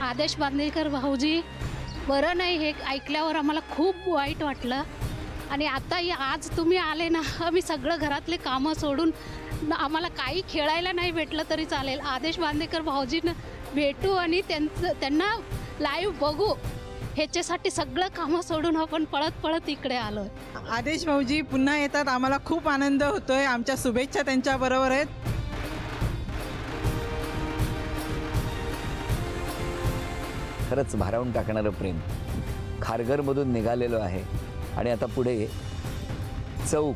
आदेश बांदेकर भाऊजी बरं नाही हे ऐकल्यावर आम्हाला खूप वाईट वाटलं। आणि आता आज तुम्ही आले ना, आम्ही सगळं घरातले कामं सोडून आम्हाला काही खेळायला नाही भेटलं तरी चालेल, आदेश बांदेकर भाऊजींना भेटू आणि त्यांना लाईव्ह बघू ह्याच्यासाठी सगळं कामं सोडून आपण पळत पळत इकडे आलो। आदेश भाऊजी पुन्हा येतात, आम्हाला खूप आनंद होतोय। आमच्या शुभेच्छा त्यांच्याबरोबर आहेत। खरंच भारावून टाकणारं प्रेम खारघरमधून निघालेलो आहे आणि आता पुढे चौक,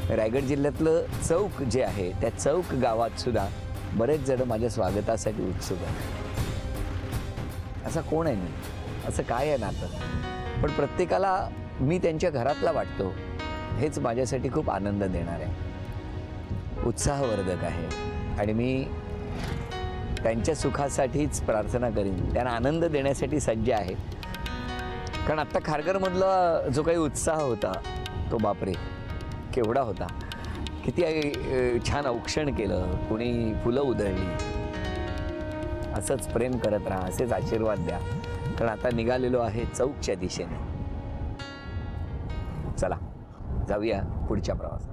रायगड जिल्ह्यातलं चौक जे आहे त्या चौक गावात सुद्धा बरेच जण माझ्या स्वागतासाठी उत्सुक आहेत। असा कोण आहे मी, असं काय आहे नातं, पण प्रत्येकाला मी त्यांच्या घरातला वाटतो हेच माझ्यासाठी खूप आनंद देणार आहे, उत्साहवर्धक आहे। आणि मी त्यांच्या सुखासाठीच प्रार्थना करीन, त्यांना आनंद देण्यासाठी सज्ज आहे। कारण आत्ता खारघरमधला जो काही उत्साह होता तो बापरे केवढा होता, किती छान औक्षण केलं, कोणी फुलं उधळली। असंच प्रेम करत राहा, असेच आशीर्वाद द्या, कारण आता निघालेलो आहे चौकच्या दिशेने। चला जाऊया पुढच्या प्रवासात।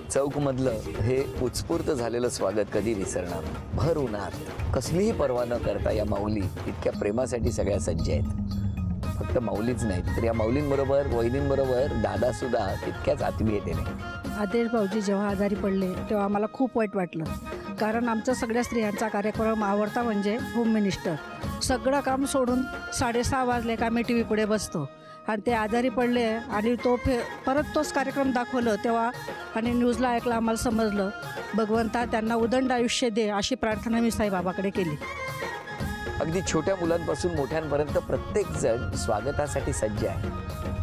चौकमधलं हे उत्स्फूर्त झालेलं स्वागत कधी विसरणार। भर उन्हात कसलीही पर्वा न करता या माऊली इतक्या प्रेमासाठी सगळ्या सज्ज आहेत। फक्त माऊलीच नाहीत तर या माऊलींबरोबर वहिनींबरोबर दादा सुद्धा तितक्याच आत्मीयतेने। आदेश भाऊजी जेव्हा आजारी पडले तेव्हा आम्हाला खूप वाईट वाटलं, कारण आमचा सगळ्या स्त्रियांचा कार्यक्रम आवडता म्हणजे होम मिनिस्टर। सगळं काम सोडून 6:30 वाजले का आम्ही TV पुढे बसतो आणि ते आजारी पडले आणि परत तोच कार्यक्रम दाखवलं तेव्हा आणि न्यूजला ऐकलं, आम्हाला समजलं भगवंता त्यांना उदंड आयुष्य दे अशी प्रार्थना मी साईबाबाकडे केली। अगदी छोट्या मुलांपासून मोठ्यांपर्यंत प्रत्येक जण स्वागतासाठी सज्ज आहे।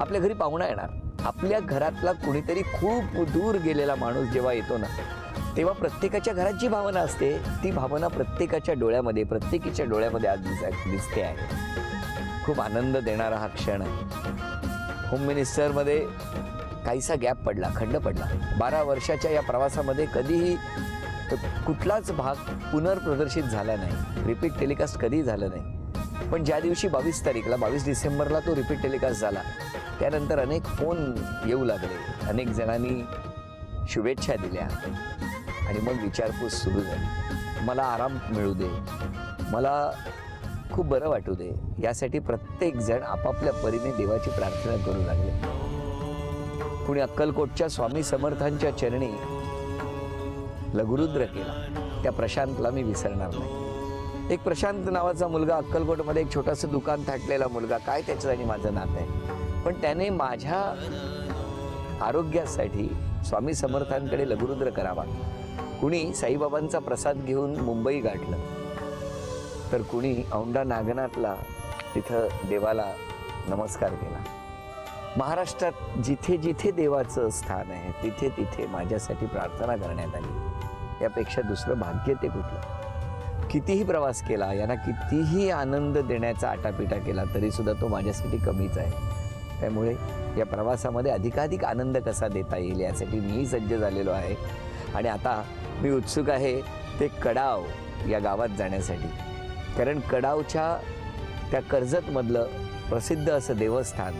आपल्या घरी पाहुणा येणार, आपल्या घरातला कुणीतरी खूप दूर गेलेला माणूस जेव्हा येतो ना, तेव्हा प्रत्येकाच्या घरात जी भावना असते ती भावना प्रत्येकाच्या डोळ्यामध्ये, प्रत्येकीच्या डोळ्यामध्ये आज दिसते आहे। खूप आनंद देणारा हा क्षण आहे। होम मिनिस्टरमध्ये काहीसा गॅप पडला, खंड पडला। 12 वर्षाच्या या प्रवासामध्ये कधीही कुठलाच भाग पुनर्प्रदर्शित झाला नाही, रिपीट टेलिकास्ट कधीही झालं नाही। पण ज्या दिवशी 22 तारीखला 22 डिसेंबरला तो रिपीट टेलिकास्ट झाला त्यानंतर अनेक फोन येऊ लागले, अनेक जणांनी शुभेच्छा दिल्या आणि मग विचारपूस सुरू झाली। मला आराम मिळू दे, मला खूप बरं वाटू दे, यासाठी प्रत्येक जण आपापल्या परीने देवाची प्रार्थना करू लागले। कुणी अक्कलकोटच्या स्वामी समर्थांच्या चरणी लघुरुद्र केला, त्या प्रशांतला मी विसरणार नाही। एक प्रशांत नावाचा मुलगा, अक्कलकोटमध्ये एक छोटंसं दुकान थाटलेला मुलगा, काय त्याचं आणि माझं नातं आहे, पण त्याने माझ्या आरोग्यासाठी स्वामी समर्थांकडे लघुरुद्र करावा। कुणी साईबाबांचा प्रसाद घेऊन मुंबई गाठलं, तर कुणी औंढा नागनाथला तिथं देवाला नमस्कार केला। महाराष्ट्रात जिथे जिथे देवाचं स्थान आहे तिथे तिथे माझ्यासाठी प्रार्थना करण्यात आली। यापेक्षा दुसरं भाग्य ते कुठलं? कितीही प्रवास केला, यांना कितीही आनंद देण्याचा आटापिटा केला तरी सुद्धा तो माझ्यासाठी कमीच आहे। त्यामुळे या प्रवासामध्ये अधिकाधिक आनंद कसा देता येईल यासाठी मीही सज्ज झालेलो आहे। आणि आता मी उत्सुक आहे ते कडाव या गावात जाण्यासाठी, कारण कडावच्या त्या कर्जतमधलं प्रसिद्ध असं देवस्थान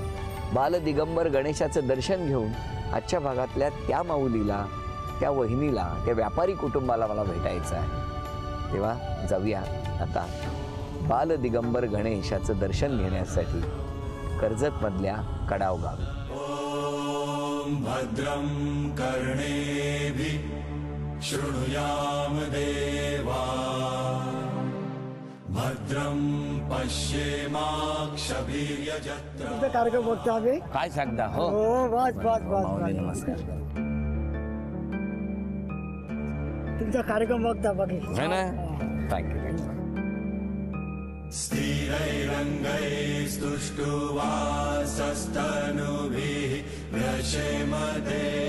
बाल दिगंबर गणेशाचं दर्शन घेऊन आजच्या भागातल्या त्या माऊलीला, त्या वहिनीला, त्या व्यापारी कुटुंबाला मला भेटायचं आहे। तेव्हा जाऊया आता बाल दिगंबर गणेशाचं दर्शन घेण्यासाठी कर्जतमधल्या कडाव गावी। ओम भद्रं कर्णेभिः शृणुयाम देवा, भद्रं पश्येमाक्षभिर्यजत्रा। कार्यक्रम बघतो आम्ही, काय सांगता? हो बस बस बस, नमस्कार। तुमचा कार्यक्रम बघता बाकी है ना, थँक्यू। स्थिरैरङ्गैस्तुष्टुवासस्तनुभिः व्यशेम देवा।